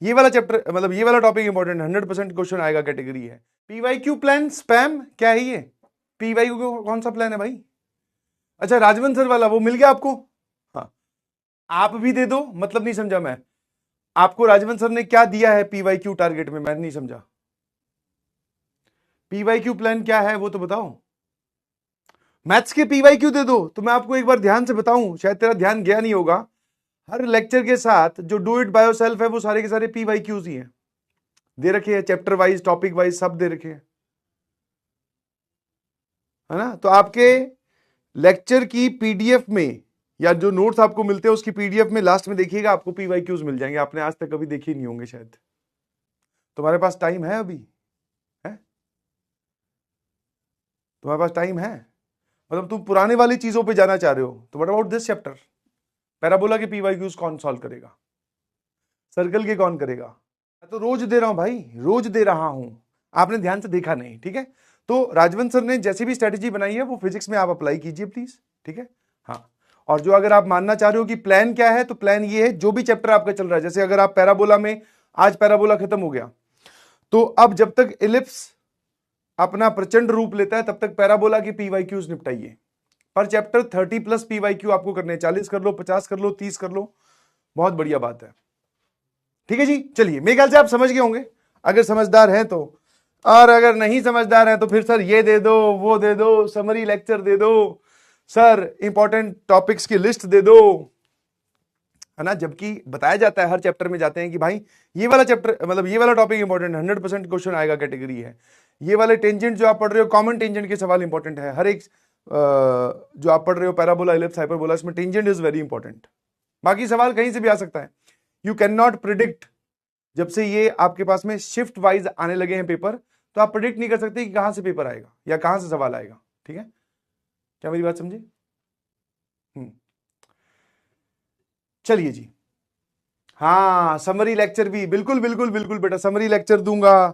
ये वाला चैप्टर मतलब ये वाला टॉपिक इंपॉर्टेंट, 100% क्वेश्चन आएगा, कैटेगरी है। पीवाईक्यू प्लान स्पैम क्या है ये? पीवाईक्यू कौन सा प्लान है भाई? अच्छा राजवंश सर वाला, वो मिल गया आपको? हाँ, आप भी दे दो, मतलब नहीं समझा मैं। आपको राजवंश सर ने क्या दिया है पीवाईक्यू टारगेट में, मैं नहीं समझा। पीवाईक्यू प्लान क्या है वो तो बताओ। मैथ्स के पीवाईक्यू दे दो। तो मैं आपको एक बार ध्यान से बताऊं, शायद तेरा ध्यान गया नहीं होगा, हर लेक्चर के साथ जो डू इट बाय योरसेल्फ है वो सारे के सारे पीवाईक्यूज ही हैं, दे रखे हैं, चैप्टर वाइज टॉपिक वाइज सब दे रखे हैं, है ना। तो आपके लेक्चर की पीडीएफ में या जो नोट्स आपको मिलते हैं उसकी पीडीएफ में लास्ट में देखिएगा आपको पीवाईक्यूज मिल जाएंगे, आपने आज तक कभी देखे नहीं होंगे शायद। तुम्हारे पास टाइम है अभी? है तुम्हारे पास टाइम है? मतलब तुम पुराने वाली चीजों पे जाना चाह रहे हो, तो what about this chapter? Parabola के पीवाईक्यूज कौन सॉल्व करेगा? सर्कल के कौन करेगा? मैं तो रोज दे रहा हूं भाई, रोज दे रहा हूं, आपने ध्यान से देखा नहीं, ठीक है। तो राजवंश सर ने जैसी भी स्ट्रेटेजी बनाई है वो फिजिक्स में आप अप्लाई कीजिए प्लीज, ठीक है। हाँ, और जो अगर आप मानना चाह रहे हो कि प्लान क्या है, तो प्लान ये है जो भी चैप्टर आपका चल रहा है, जैसे अगर आप पैराबोला में, आज पैराबोला खत्म हो गया, तो अब जब तक इलिप्स अपना प्रचंड रूप लेता है तब तक पैराबोला की पीवाईक्यूज निपटाइए। पर चैप्टर 30+ पीवाईक्यू आपको करने, 40 कर लो, 50 कर लो, 30 कर लो, बहुत बढ़िया बात है, ठीक है जी। चलिए, मेरे ख्याल से आप समझ गए होंगे, अगर समझदार हैं तो, और अगर नहीं समझदार हैं तो फिर सर ये दे दो, वो दे दो, समरी लेक्चर दे दो, सर इंपॉर्टेंट टॉपिक्स की लिस्ट दे दो, है ना। जबकि बताया जाता है हर चैप्टर में जाते हैं कि भाई ये वाला चैप्टर मतलब ये वाला टॉपिक इंपॉर्टेंट, 100% क्वेश्चन आएगा, कैटेगरी है। ये वाले टेंजेंट जो आप पढ़ रहे हो, कॉमन टेंजेंट के सवाल इंपॉर्टेंट है, हर एक जो आप पढ़ रहे हो पैराबोला, इलिप्स, हाइपरबोला, इसमें टेंजेंट इज वेरी इंपॉर्टेंट। बाकी सवाल कहीं से भी आ सकता है, यू कैन नॉट प्रिडिक्ट। जब से ये आपके पास में शिफ्ट वाइज आने लगे हैं पेपर, तो आप प्रिडिक्ट नहीं कर सकते कि कहां से पेपर आएगा या कहां से सवाल आएगा, ठीक है। क्या मेरी बात समझे? चलिए जी। हाँ, समरी लेक्चर भी, बिल्कुल बिल्कुल बिल्कुल बेटा, समरी लेक्चर दूंगा,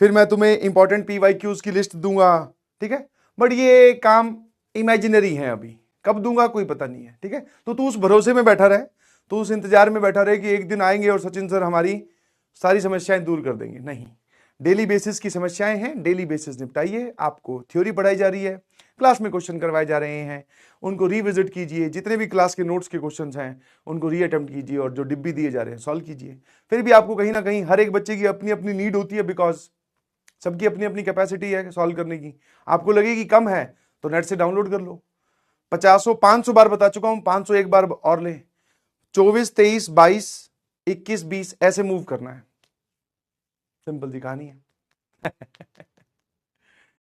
फिर मैं तुम्हें इंपॉर्टेंट पीवाईक्यूज की लिस्ट दूंगा, ठीक है। बट ये काम इमेजिनरी है, अभी कब दूंगा कोई पता नहीं है, ठीक है। तो तू उस भरोसे में बैठा रहे, तो उस इंतजार में बैठा रहे कि एक दिन आएंगे और सचिन सर हमारी सारी समस्याएं दूर कर देंगे। नहीं, डेली बेसिस की समस्याएं हैं, डेली बेसिस निपटाइए। आपको थ्योरी पढ़ाई जा रही है, क्लास में क्वेश्चन करवाए जा रहे हैं, उनको रिविजिट कीजिए, जितने भी क्लास के नोट्स के क्वेश्चंस हैं उनको रीअटेम्प्ट कीजिए, और जो डिब्बी दिए जा रहे हैं सॉल्व कीजिए। फिर भी आपको कहीं ना कहीं हर एक बच्चे की अपनी अपनी नीड होती है, बिकॉज सबकी अपनी अपनी कैपेसिटी है सॉल्व करने की। आपको लगेगी कम है तो नेट से डाउनलोड कर लो, 500 बार बता चुका हूं, 501 बार और ले, 24, 23, 22, 21, 20 ऐसे मूव करना है, सिंपल सी कहानी है।